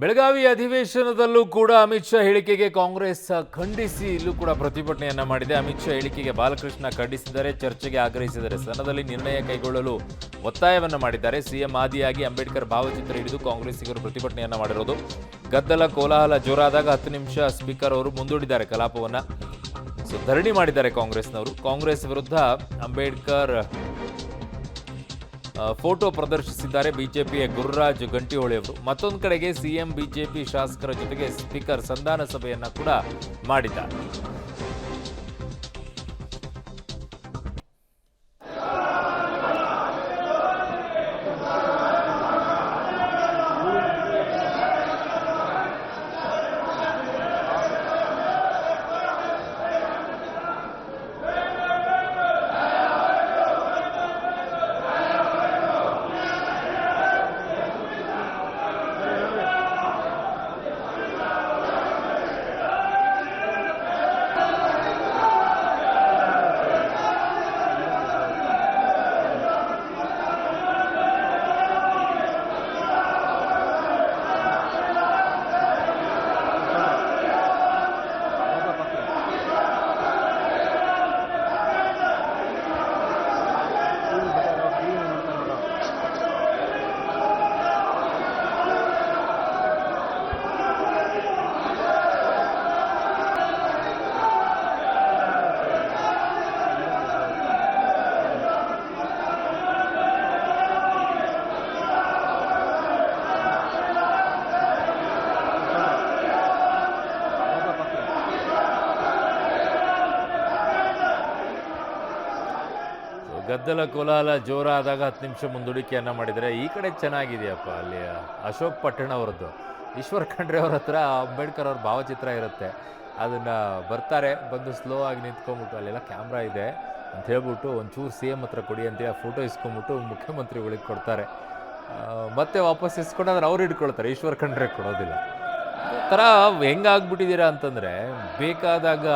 ಬೆಳಗಾವಿ ಅಧಿವೇಶನದಲ್ಲೂ ಕೂಡ ಅಮಿತ್ ಶಾ ಹೇಳಿಕೆಗೆ ಕಾಂಗ್ರೆಸ್ ಖಂಡಿಸಿ ಇಲ್ಲೂ ಕೂಡ ಪ್ರತಿಭಟನೆಯನ್ನ ಮಾಡಿದೆ. ಅಮಿತ್ ಶಾ ಹೇಳಿಕೆಗೆ ಬಾಲಕೃಷ್ಣ ಖಂಡಿಸಿದ್ದಾರೆ, ಚರ್ಚೆಗೆ ಆಗ್ರಹಿಸಿದ್ದಾರೆ. ಸದನದಲ್ಲಿ ನಿರ್ಣಯ ಕೈಗೊಳ್ಳಲು ಒತ್ತಾಯವನ್ನ ಮಾಡಿದ್ದಾರೆ. ಸಿಎಂ ಆದಿಯಾಗಿ ಅಂಬೇಡ್ಕರ್ ಭಾವಚಿತ್ರ ಹಿಡಿದು ಕಾಂಗ್ರೆಸ್ಸಿಗರು ಪ್ರತಿಭಟನೆಯನ್ನ ಮಾಡಿರೋದು. ಗದ್ದಲ ಕೋಲಾಹಲ ಜೋರಾದಾಗ 10 ನಿಮಿಷ ಸ್ಪೀಕರ್ ಅವರು ಮುಂದೂಡಿದ್ದಾರೆ ಕಲಾಪವನ್ನ. ಧರಣಿ ಮಾಡಿದ್ದಾರೆ ಕಾಂಗ್ರೆಸ್ನವರು. ಕಾಂಗ್ರೆಸ್ ವಿರುದ್ಧ ಅಂಬೇಡ್ಕರ್ ಫೋಟೋ ಪ್ರದರ್ಶಿಸಿದ್ದಾರೆ ಬಿಜೆಪಿಯ ಗುರುರಾಜ್ ಗಂಟಿಹೊಳಿ ಅವರು. ಮತ್ತೊಂದು ಕಡೆಗೆ ಸಿಎಂ ಬಿಜೆಪಿ ಶಾಸಕರ ಜೊತೆಗೆ ಸ್ಪೀಕರ್ ಸಂಧಾನ ಸಭೆಯನ್ನ ಕೂಡ ಮಾಡಿದ್ದಾರೆ. ಗದ್ದಲ ಕೋಲಾಹಲ ಜೋರಾದಾಗ 10 ನಿಮಿಷ ಮುಂದೂಡಿಕೆಯನ್ನು ಮಾಡಿದರೆ. ಈ ಕಡೆ ಚೆನ್ನಾಗಿದೆಯಪ್ಪ, ಅಲ್ಲಿ ಅಶೋಕ್ ಪಟ್ಟಣ ಅವರದ್ದು, ಈಶ್ವರ್ ಖಂಡ್ರೆ ಅವ್ರ ಹತ್ರ ಅಂಬೇಡ್ಕರ್ ಅವ್ರ ಭಾವಚಿತ್ರ ಇರುತ್ತೆ. ಅದನ್ನು ಬರ್ತಾರೆ, ಬಂದು ಸ್ಲೋ ಆಗಿ ನಿಂತ್ಕೊಂಡ್ಬಿಟ್ಟು ಅಲ್ಲೆಲ್ಲ ಕ್ಯಾಮ್ರಾ ಇದೆ ಅಂತ ಹೇಳ್ಬಿಟ್ಟು ಒಂಚೂರು CM ಹತ್ರ ಕೊಡಿ ಅಂತೇಳಿ ಆ ಫೋಟೋ ಇಸ್ಕೊಂಬಿಟ್ಟು ಮುಖ್ಯಮಂತ್ರಿಗಳಿಗೆ ಕೊಡ್ತಾರೆ. ಮತ್ತೆ ವಾಪಸ್ ಇಸ್ಕೊಂಡು ಅದನ್ನು ಅವ್ರು ಹಿಡ್ಕೊಳ್ತಾರೆ, ಈಶ್ವರ್ ಖಂಡ್ರೆ ಕೊಡೋದಿಲ್ಲ. ಥರ ಹೆಂಗಾಗ್ಬಿಟ್ಟಿದ್ದೀರಾ ಅಂತಂದರೆ, ಬೇಕಾದಾಗ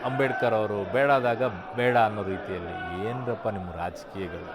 ಅಂಬೇಡ್ಕರ್ ಅವರು, ಬೇಡಾದಾಗ ಬೇಡ ಅನ್ನೋ ರೀತಿಯಲ್ಲಿ. ಏನರಪ್ಪ ನಿಮ್ಮ ರಾಜಕೀಯಗಳು.